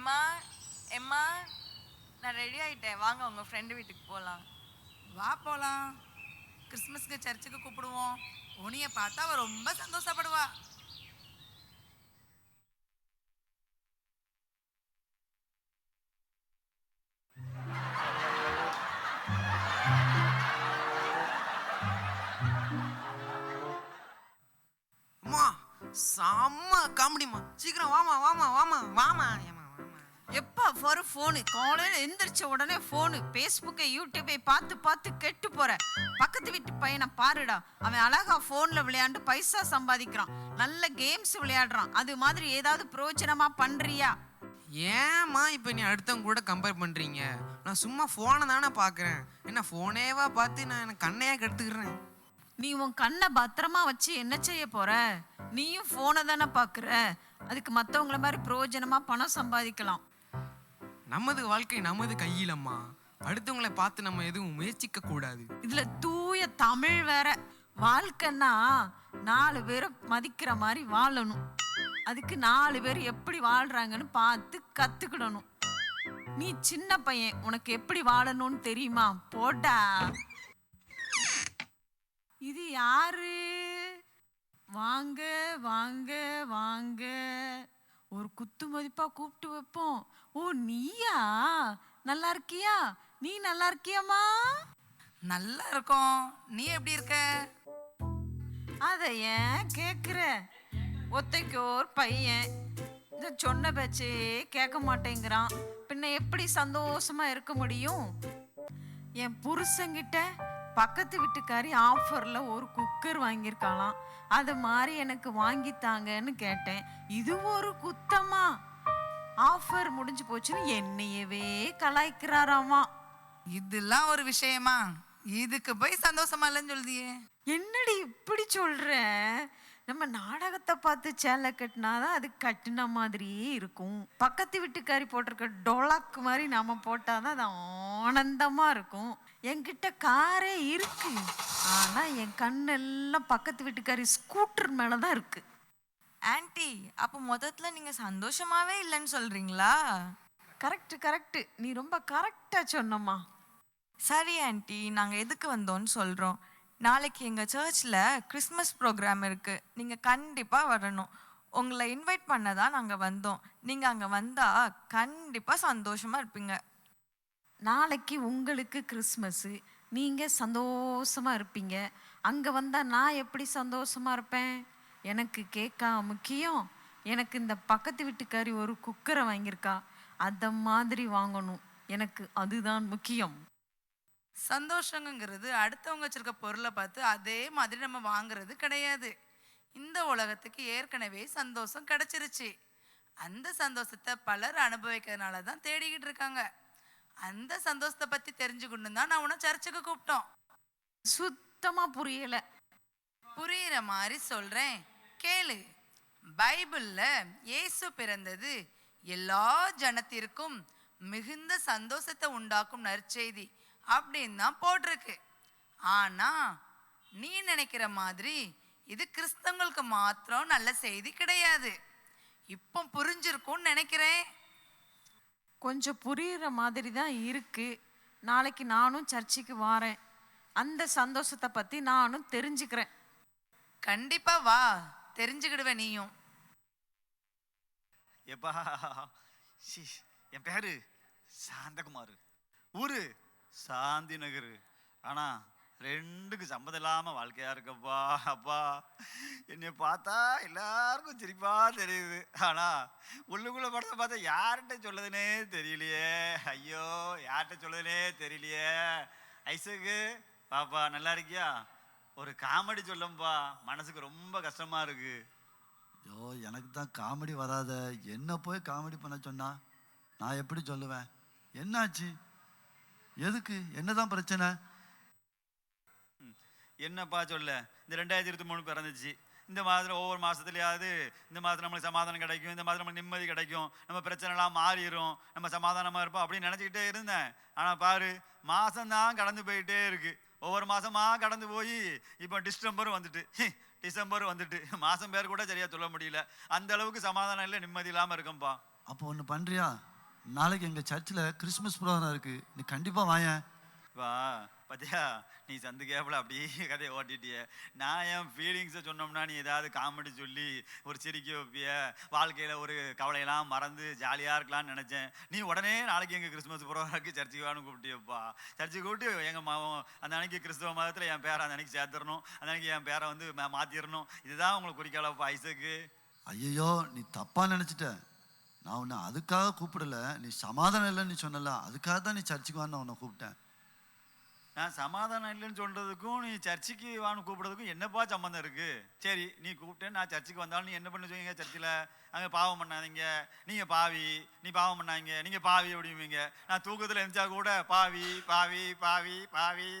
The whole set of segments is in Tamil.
எம்மா எம்மா, நான் ரெடி ஆயிட்டேன். வாங்க உங்க ஃப்ரெண்டு வீட்டுக்கு போலாம். வா போலாம். கிறிஸ்மஸ்க்கு சர்ச்சுக்கு கூப்பிடுவோம். உனிய பார்த்தா அவ ரொம்ப சந்தோஷப்படுவா. அம்மா செம்ம காமெடிமா. சீக்கிரம் வாமா வாமா வாமா வாமா ஏமா வாமா. எப்பா ஒரு ஃபோனு காலையில் எந்திரிச்ச உடனே ஃபோனு, ஃபேஸ்புக்கை யூடியூப்பை பார்த்து பார்த்து கெட்டு போற. பக்கத்து வீட்டு பையனை பாருடா, அவன் அழகா ஃபோனில் விளையாண்டு பைசா சம்பாதிக்கிறான், நல்ல கேம்ஸ் விளையாடுறான். அது மாதிரி ஏதாவது பிரயோஜனமா பண்றியா? ஏம்மா இப்போ நீ அடுத்தவங்க கூட கம்பேர் பண்ணுறீங்க? நான் சும்மா ஃபோனை தானே பார்க்குறேன். என்ன ஃபோனேவா பார்த்து நான் எனக்கு கண்ணையாக கெடுத்துக்கிறேன். நீ உன் கண்ணை பத்திரமா வச்சு என்ன செய்ய போற? நீயும் ஃபோனை தானே பார்க்குற. அதுக்கு மற்றவங்கள மாதிரி பிரயோஜனமா பணம் சம்பாதிக்கலாம். நமது வாழ்க்கை நமது கையிலம்மா. அடுத்தவங்களை பார்த்து நம்ம எதுவும் முயற்சிக்க கூடாது. இதுல தூய தமிழ் வேற. வாழ்க்கைன்னா 4 பேரை மதிக்கிற மாதிரி வாழணும். அதுக்கு 4 பேர் எப்படி வாழ்றாங்கன்னு பார்த்து கத்துக்கிடணும். நீ சின்ன பையன், உனக்கு எப்படி வாழணும்னு தெரியுமா? போடா. இது யாரு? வாங்க வாங்க வாங்க, ஒரு குத்து மதிப்பா கூப்பிட்டு வைப்போம். ஓ நீயா? நல்லா இருக்கியா? நீ நல்லா இருக்கியாமா? நல்லா இருக்கும். நீ எப்படி இருக்க? அத ஏன் கேக்குற? ஒத்தைக்கோர் பையன், இந்த சொன்ன பேச்சே கேட்க மாட்டேங்கிறான். பின்ன எப்படி சந்தோஷமா இருக்க முடியும்? என் புருஷங்கிட்ட பக்கத்து வீட்டுக்காரி ஆஃபர்ல ஒரு குக்கர் வாங்கியிருக்காளாம். அது மாதிரி எனக்கு வாங்கித்தாங்கன்னு கேட்டேன். இது ஒரு குத்தமா? ஆஃபர் முடிஞ்சு போச்சுன்னு என்னையவே கலாய்க்கிறாராமா. இதெல்லாம் ஒரு விஷயமா? இதுக்கு போய் சந்தோஷமா இல்லைன்னு சொல்லுதியே. என்னடி இப்படி சொல்ற? நம்ம நாடகத்தை பார்த்து சேலை கட்டினாதான் அது கட்டின மாதிரியே இருக்கும். பக்கத்து வீட்டுக்காரி போட்டிருக்க டொலாக் மாதிரி நாம போட்டாதான் அது ஆனந்தமா இருக்கும். என்கிட்ட காரே இருக்கு, ஆனா என் கண்ணெல்லாம் பக்கத்து வீட்டுக்காரி ஸ்கூட்டர் மேலதான் இருக்கு. ஆன்ட்டி, அப்போ மொத்தத்துல நீங்க சந்தோஷமாவே இல்லைன்னு சொல்றீங்களா? கரெக்ட் கரெக்ட், நீ ரொம்ப கரெக்டா சொன்னம்மா. சரி ஆன்ட்டி, நாங்க எதுக்கு வந்தோம்னு சொல்றோம். நாளைக்கு எங்க சர்ச்சில் கிறிஸ்மஸ் ப்ரோக்ராம் இருக்கு. நீங்க கண்டிப்பா வரணும். உங்களை இன்வைட் பண்ண தான் நாங்க வந்தோம். நீங்க அங்க வந்தா கண்டிப்பா சந்தோஷமா இருப்பீங்க. நாளைக்கு உங்களுக்கு கிறிஸ்மஸ்ஸு, நீங்க சந்தோஷமா இருப்பீங்க. அங்க வந்தா நான் எப்படி சந்தோஷமா இருப்பேன்? எனக்கு கேக்கா முக்கியம்? எனக்கு இந்த பக்கத்து வீட்டுக்காரி ஒரு குக்கரை வாங்கியிருக்கா, அந்த மாதிரி வாங்கணும். எனக்கு அதுதான் முக்கியம். சந்தோஷங்கிறது அடுத்தவங்க வச்சிருக்க பொருளை பார்த்து அதே மாதிரி நம்ம வாங்குறது கிடையாது. இந்த உலகத்துக்கு ஏற்கனவே சந்தோஷம் கிடைச்சிருச்சு. அந்த சந்தோஷத்தை பலர் அனுபவிக்கிறதுனால தான் தேடிக்கிட்டு இருக்காங்க. அந்த சந்தோஷத்தை பத்தி தெரிஞ்சுக்கணும் தான் நான் உன்னை சர்ச்சுக்கு கூப்பிட்டோம். சுத்தமா புரியல. புரியுற மாதிரி சொல்றேன், கேளு. பைபிள்ல இயேசு பிறந்தது எல்லா ஜனத்திற்கும் மிகுந்த சந்தோஷத்தை உண்டாக்கும் நற்செய்தி அப்படின்னு தான் போட்டிருக்கு. ஆனா நீ நினைக்கிற மாதிரி இது கிறிஸ்தவங்களுக்கு மாத்திரம் நல்ல செய்தி கிடையாது. இப்போ புரிஞ்சிருக்கும்னு நினைக்கிறேன். கொஞ்சம் புரியுற மாதிரி தான் இருக்கு. நாளைக்கு நானும் சர்ச்சுக்கு வாரேன். அந்த சந்தோஷத்தை பத்தி நானும் தெரிஞ்சுக்கிறேன். கண்டிப்பா வா, தெரிஞ்சுக்கிடுவேன் நீயும். எப்பா என் பேரு சாந்தகுமார், ஊரு சாந்தி நகர். ஆனா ரெண்டுக்கு சம்மதம் இல்லாம வாழ்க்கையா இருக்கப்பா. அப்பா என்னை பார்த்தா எல்லாருக்கும் சிரிப்பா தெரியுது, ஆனா உள்ளுக்குள்ள படத்தை பார்த்தா யார்கிட்ட சொல்லுதுன்னே தெரியலையே. ஐயோ, யார்கிட்ட சொல்லுதுன்னே தெரியலையே. ஐசக்கு பாப்பா நல்லா இருக்கியா? ஒரு காமெடி சொல்லும்பா, மனசுக்கு ரொம்ப கஷ்டமா இருக்கு. ஐயோ, எனக்கு தான் காமெடி வராத. என்ன போய் காமெடி பண்ண சொன்னா நான் எப்படி சொல்லுவேன்? என்னாச்சு? எதுக்கு? என்னதான் பிரச்சனை? என்னப்பா சொல்ல, இந்த 2023 பிறந்துச்சு. இந்த மாதத்தில் ஒவ்வொரு மாதத்துலையாவது இந்த மாதத்தில் நம்மளுக்கு சமாதானம் கிடைக்கும், இந்த மாதம் நம்மளுக்கு நிம்மதி கிடைக்கும், நம்ம பிரச்சனைலாம் மாறிடும், நம்ம சமாதானமாக இருப்போம் அப்படின்னு நினச்சிக்கிட்டே இருந்தேன். ஆனால் பாரு, மாதம்தான் கடந்து போயிட்டே இருக்கு. ஒவ்வொரு மாதமாக கடந்து போய் இப்போ டிசம்பர் வந்துட்டு மாதம் பேர் கூட சரியாக சொல்ல முடியல. அந்த அளவுக்கு சமாதானம் இல்லை, நிம்மதி இல்லாமல் இருக்கோம்ப்பா. அப்போ ஒன்று பண்ணுறியா? நாளைக்கு எங்கள் சர்ச்சில் கிறிஸ்மஸ் ப்ரோக்ராம் இருக்குது, நீ கண்டிப்பாக வாயேன். வா பாத்தியா, நீ சந்து கேப்பில் அப்படியே கதையை ஓட்டிட்டிய. நான் என் ஃபீலிங்ஸை சொன்னோம்னா நீ ஏதாவது காமெடி சொல்லி ஒரு சிரிக்க வைப்பிய, வாழ்க்கையில் ஒரு கவலையெல்லாம் மறந்து ஜாலியாக இருக்கலாம்னு நினச்சேன். நீ உடனே நாளைக்கு எங்கள் கிறிஸ்மஸ் ப்ரோக்ராமுக்கு சர்ச்சுக்கு வேணும் கூப்பிட்டியப்பா. சர்ச்சுக்கு கூப்பிட்டு எங்கள் அந்த அன்னைக்கு கிறிஸ்தவ மதத்தில் என் பேரை அந்த அன்னைக்கு சேர்த்துடணும், அந்த அன்னைக்கு என் பேரை வந்து மாற்றிடணும். இதுதான் உங்களுக்கு குறிக்கலப்பா ஐசக்கு. ஐயோ, நீ தப்பாக நினச்சிட்ட. நான் உன்னை அதுக்காக கூப்பிடல, நீ சமாதானம் இல்லைன்னு நீ சொன்னல, அதுக்காக தான் நீ சர்ச்சுக்கு வான்னு நான் உன்னை கூப்பிட்டேன். நான் சமாதானம் இல்லைன்னு சொல்கிறதுக்கும் நீ சர்ச்சுக்கு வான்னு கூப்பிட்றதுக்கும் என்னப்பா சம்மந்தம் இருக்குது? சரி, நீ கூப்பிட்டேன், நான் சர்ச்சுக்கு வந்தாலும் நீ என்ன பண்ண சொல்லுவீங்க? சர்ச்சில் அங்கே பாவம் பண்ணாதீங்க, நீங்கள் பாவி, நீ பாவம் பண்ணாங்க, நீங்கள் பாவி அப்படிவீங்க. நான் தூக்கத்தில் எழுந்தா கூட பாவி பாவி பாவி பாவி,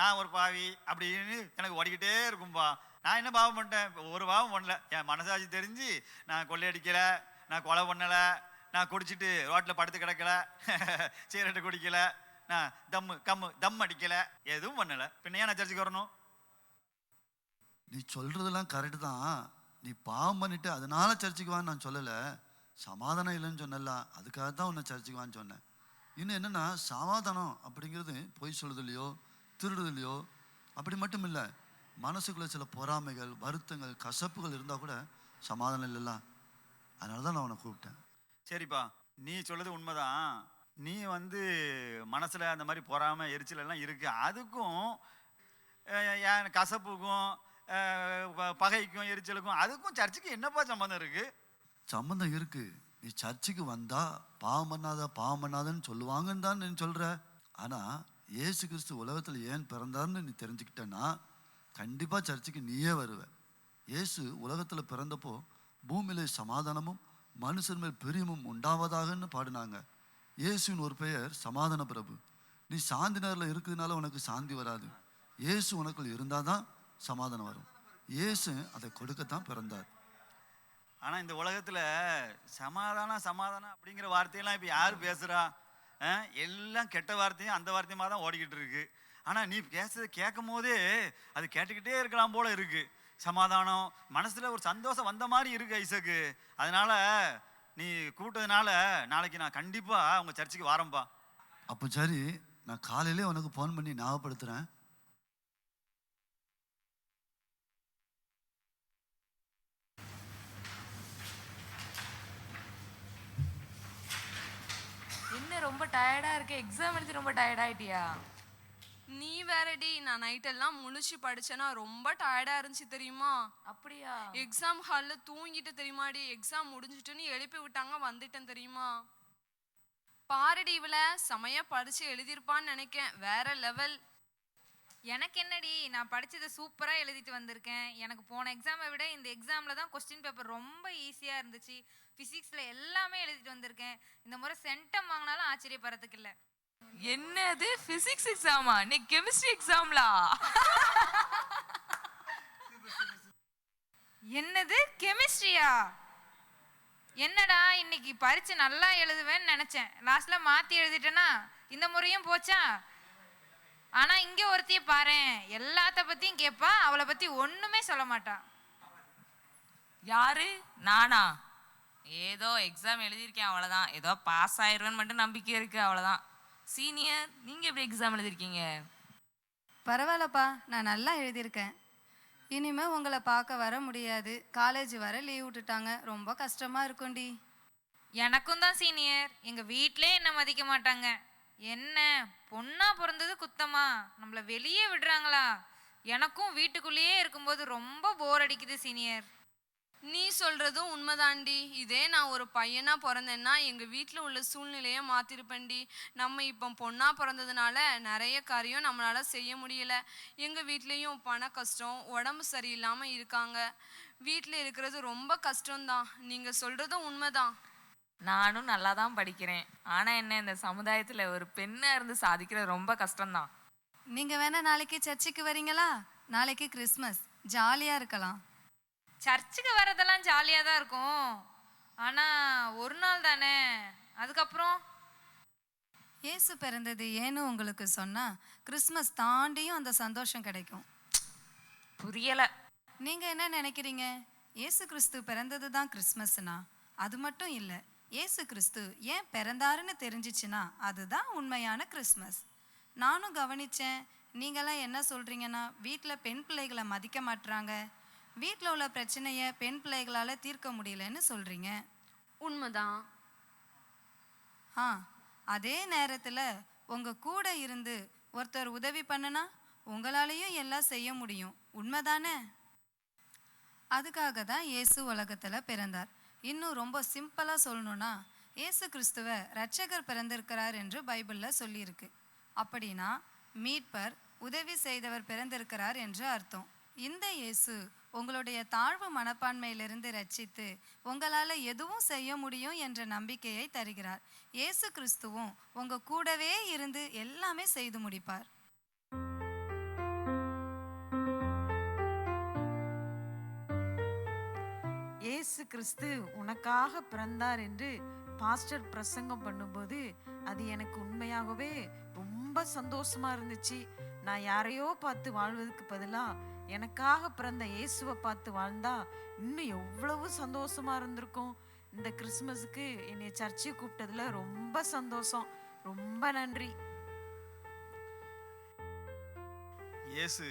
நான் ஒரு பாவி அப்படின்னு எனக்கு ஓடிக்கிட்டே இருக்கும்பா. நான் என்ன பாவம் பண்ணிட்டேன்? ஒரு பாவம் பண்ணல. என் மனசாட்சி தெரிஞ்சு நான் கொள்ளையடிக்கலை, நான் கொலை பண்ணலை, நான் குடிச்சிட்டு ரோட்டில் படுத்து கிடக்கல, சிகரெட்டு குடிக்கலை, நான் தம் அடிக்கலை, எதுவும் பண்ணலை. பின்ன ஏன் நான் சர்ச்சுக்கு வரணும்? நீ சொல்கிறதெல்லாம் கரெக்டு தான். நீ பாவம் பண்ணிட்டு அதனால சர்ச்சுக்கு வான்னு நான் சொல்லலை. சமாதானம் இல்லைன்னு சொன்னல, அதுக்காக தான் உன்னை சர்ச்சுக்கு வான்னு சொன்னேன். இன்னும் என்னென்னா, சமாதானம் அப்படிங்கிறது பொய் சொல்லுறதுலையோ திருடுதலையோ அப்படி மட்டும் இல்லை, மனசுக்குள்ளே சில பொறாமைகள், வருத்தங்கள், கசப்புகள் இருந்தால் கூட சமாதானம் இல்லைல்ல. அதனால தான் நான் உன்னை கூப்பிட்டேன். சரிப்பா, நீ சொல்கிறது உண்மைதான். நீ வந்து மனசில் அந்த மாதிரி பொறாமை எரிச்சல் எல்லாம் இருக்குது. அதுக்கும் என் கசப்புக்கும் பகைக்கும் எரிச்சலுக்கும் அதுக்கும் சர்ச்சுக்கு என்னப்பா சம்மந்தம் இருக்குது? சம்மந்தம் இருக்குது. நீ சர்ச்சுக்கு வந்தால் பாவம் பண்ணாதன்னு சொல்லுவாங்கன்னு தான் நீ சொல்கிற. ஆனால் இயேசு கிறிஸ்து உலகத்தில் ஏன் பிறந்தார்னு நீ தெரிஞ்சுக்கிட்டேன்னா கண்டிப்பாக சர்ச்சுக்கு நீயே வருவ. இயேசு உலகத்தில் பிறந்தப்போ பூமியிலே சமாதானமும் மனுஷன் மேல் பிரியமும் உண்டாவதாகன்னு பாடினாங்க. இயேசுவின் ஒரு பெயர் சமாதான பிரபு. நீ சாந்தி நேரில் இருக்கிறதுனால உனக்கு சாந்தி வராது. இயேசு உனக்குள் இருந்தால் தான் சமாதானம் வரும். இயேசு அதை கொடுக்கத்தான் பிறந்தார். ஆனால் இந்த உலகத்தில் சமாதானம் அப்படிங்கிற வார்த்தையெல்லாம் இப்போ யார் பேசுகிறா? எல்லாம் கெட்ட வார்த்தையும் அந்த வார்த்தையுமா தான் ஓடிக்கிட்டு இருக்கு. ஆனால் நீ பேசுறதை கேட்கும் போதே அது கேட்டுக்கிட்டே இருக்கலாம் போல இருக்கு. சமாதானம் மனசில் ஒரு சந்தோஷம் வந்த மாதிரி இருக்கு ஐசக்கு. அதனால நீ கூப்பிட்டதுனால நாளைக்கு நான் கண்டிப்பாக உங்கள் சர்ச்சுக்கு வரேன்ப்பா. அப்போ சரி, நான் காலையிலே உனக்கு ஃபோன் பண்ணி ஞாபகப்படுத்துகிறேன். என்ன ரொம்ப டயர்டா இருக்கு? எக்ஸாம் எழுதி ரொம்ப டயர்ட் ஆயிட்டியா? நீ வேறடி, நான் நைட்டெல்லாம் முழிச்சு படிச்சேன்னா ரொம்ப டயர்டா இருந்துச்சு தெரியுமா? அப்படியா? எக்ஸாம் ஹால்ல தூங்கிட்டு தெரியுமாடி. எக்ஸாம் முடிஞ்சிட்டுன்னு எழுப்பி விட்டாங்க, வந்துட்டேன் தெரியுமா? பாருடி, இவள செமையா படிச்சு எழுதியிருப்பான்னு நினைக்கேன். வேற லெவல். எனக்கு என்னடி, நான் படிச்சதை சூப்பரா எழுதிட்டு வந்திருக்கேன். எனக்கு போன எக்ஸாமை விட இந்த எக்ஸாம்ல தான் கொஸ்டின் பேப்பர் ரொம்ப ஈஸியா இருந்துச்சு. பிசிக்ஸ்ல எல்லாமே எழுதிட்டு வந்திருக்கேன். இந்த முறை சென்டம் வாங்கினாலும் ஆச்சரியப்படுறதுக்கு இல்லை. என்னது பிசிக்ஸ் எக்ஸாமா? நீ கெமிஸ்ட்ரி எக்ஸாம்லா? என்னது கெமிஸ்ட்ரியா? என்னடா, இன்னைக்கு பரீட்சை நல்லா எழுதுவேன்னு நினைச்சேன், லாஸ்ட்ல மாத்தி எழுதிட்டேனா? இந்த முறையும் போச்சா? ஆனா இங்க ஒருத்திய பாரேன், எல்லாத்த பத்தியும் கேட்பா, அவளை பத்தி ஒண்ணுமே சொல்ல மாட்டா. யாரு? நானா? ஏதோ எக்ஸாம் எழுதியிருக்கேன், அவ்வளோதான். ஏதோ பாஸ் ஆயிடுவேன்னு மட்டும் நம்பிக்கை இருக்கு, அவ்வளோதான். சீனியர், நீங்க எப்படி எக்ஸாம் எழுதிருக்கீங்க? பரவாயில்லப்பா, நான் நல்லா எழுதியிருக்கேன். இனிமே உங்களை பார்க்க வர முடியாது, காலேஜ் வர லீவ் விட்டுட்டாங்க, ரொம்ப கஷ்டமா இருக்கும்டி. எனக்கும் தான் சீனியர். எங்க வீட்டிலே என்ன மதிக்க மாட்டாங்க. என்ன பொண்ணா பிறந்தது குத்தமா? நம்மள வெளியே விடுறாங்களா? எனக்கும் வீட்டுக்குள்ளேயே இருக்கும்போது ரொம்ப போர் அடிக்குது சீனியர். நீ சொல்றதும் உண்மைதாண்டி. இதே நான் ஒரு பையனா பிறந்தேன்னா எங்க வீட்டில் உள்ள சூழ்நிலையை மாத்திருப்பேன்டி. நம்ம இப்போ பொண்ணா பிறந்ததுனால நிறைய காரியம் நம்மளால செய்ய முடியல. எங்க வீட்லேயும் பண கஷ்டம், உடம்பு சரியில்லாம இருக்காங்க. வீட்டில் இருக்கிறது ரொம்ப கஷ்டம்தான். நீங்க சொல்றதும் உண்மைதான். நானும் நல்லா தான் படிக்கிறேன். ஆனா என்ன, இந்த சமுதாயத்துல ஒரு பெண்ணா இருந்து சாதிக்கிறது ரொம்ப கஷ்டம்தான். நீங்க வேணா நாளைக்கு சர்ச்சுக்கு வரீங்களா? நாளைக்கு கிறிஸ்மஸ், ஜாலியா இருக்கலாம். சர்ச்சுக்கு வர்றதெல்லாம் ஜாலியாக தான் இருக்கும். ஆனால் ஒரு நாள் தானே, அதுக்கப்புறம் இயேசு பிறந்தது ஏன்னு உங்களுக்கு சொன்னா கிறிஸ்மஸ் தாண்டியும் அந்த சந்தோஷம் கிடைக்கும். புரியல. நீங்க என்ன நினைக்கிறீங்க? இயேசு கிறிஸ்து பிறந்தது தான் கிறிஸ்மஸ்னா? அது மட்டும் இல்லை, இயேசு கிறிஸ்து ஏன் பிறந்தாருன்னு தெரிஞ்சிச்சுன்னா அதுதான் உண்மையான கிறிஸ்மஸ். நானும் கவனிச்சேன். நீங்களாம் என்ன சொல்றீங்கன்னா, வீட்டில் பெண் பிள்ளைகளை மதிக்க மாட்டுறாங்க, வீட்டில் உள்ள பிரச்சனையை பெண் பிள்ளைகளால் தீர்க்க முடியலன்னு சொல்றீங்க. உண்மைதான். அதே நேரத்தில் உங்கள் கூட இருந்து ஒருத்தர் உதவி பண்ணுனா உங்களாலேயும் எல்லாம் செய்ய முடியும். உண்மைதானே? அதுக்காக தான் இயேசு உலகத்தில் பிறந்தார். இன்னும் ரொம்ப சிம்பிளாக சொல்லணும்னா, இயேசு கிறிஸ்துவ இரட்சகர் பிறந்திருக்கிறார் என்று பைபிளில் சொல்லியிருக்கு. அப்படின்னா மீட்பர், உதவி செய்தவர் பிறந்திருக்கிறார் என்று அர்த்தம். இந்த இயேசு உங்களுடைய தாழ்வு மனப்பான்மையிலிருந்து ரட்சித்து உங்களால் எதுவும் செய்ய முடியும் என்ற நம்பிக்கையை தருகிறார். இயேசு கிறிஸ்துவும் உங்கள் கூடவே இருந்து எல்லாமே செய்து முடிப்பார். இயேசு கிறிஸ்து உனக்காக பிறந்தார் என்று பாஸ்டர் பிரசங்கம் பண்ணும்போது அது எனக்கு உண்மையாகவே ரொம்ப சந்தோஷமா இருந்துச்சு. நான் யாரையோ பார்த்து வாழ்வதற்கு பதிலாக எனக்காக பிறந்த இயேசுவை பார்த்து வாழ்ந்தா இன்னும் எவ்வளவு சந்தோஷமா இருந்திருக்கும். இந்த கிறிஸ்மஸுக்கு என்னை சர்ச்சை கூப்பிட்டதுல ரொம்ப சந்தோஷம். ரொம்ப நன்றி. இயேசு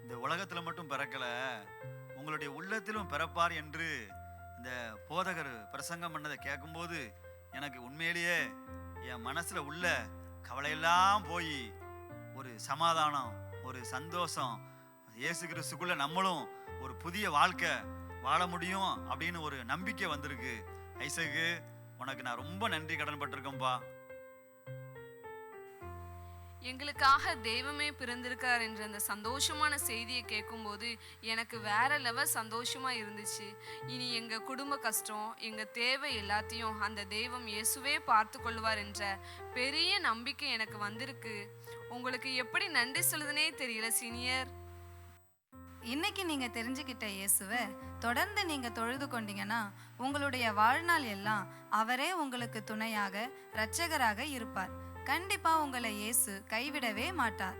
இந்த உலகத்தில் மட்டும் பிறக்கல, உங்களுடைய உள்ளத்திலும் பிறப்பார் என்று இந்த போதகர் பிரசங்கம் பண்ணதை கேட்கும்போது எனக்கு உண்மையிலேயே என் மனசில் உள்ள கவலையெல்லாம் போய் ஒரு சமாதானம், ஒரு சந்தோஷம், இயேசு கிறிஸ்துக்குள்ள நம்மளும் ஒரு புதிய வாழ்க்கை வாழ முடியும் அப்படின்னு ஒரு நம்பிக்கை வந்திருக்கு. ஐசக்கு, உனக்கு நான் ரொம்ப நன்றி கடன் பட்டிருக்கேன்பா. எங்களுக்காக தெய்வமே பிறந்திருக்கார் என்ற அந்த சந்தோஷமான செய்தியை கேட்கும்போது எனக்கு வேற லெவல் சந்தோஷமா இருந்துச்சு. இனி எங்க குடும்ப கஷ்டம், எங்க தேவை எல்லாத்தையும் அந்த தெய்வம் இயேசுவே பார்த்து கொள்வார் என்ற பெரிய நம்பிக்கை எனக்கு வந்திருக்கு. உங்களுக்கு எப்படி நன்றி சொல்லுதுனே தெரியல சீனியர். இன்னைக்கு நீங்க தெரிஞ்சுக்கிட்ட இயேசுவை தொடர்ந்து நீங்க தொழுது கொண்டீங்கன்னா உங்களுடைய வாழ்நாள் எல்லாம் அவரே உங்களுக்கு துணையாக, இரட்சகராக இருப்பார். கண்டிப்பா உங்களை இயேசு கைவிடவே மாட்டார்.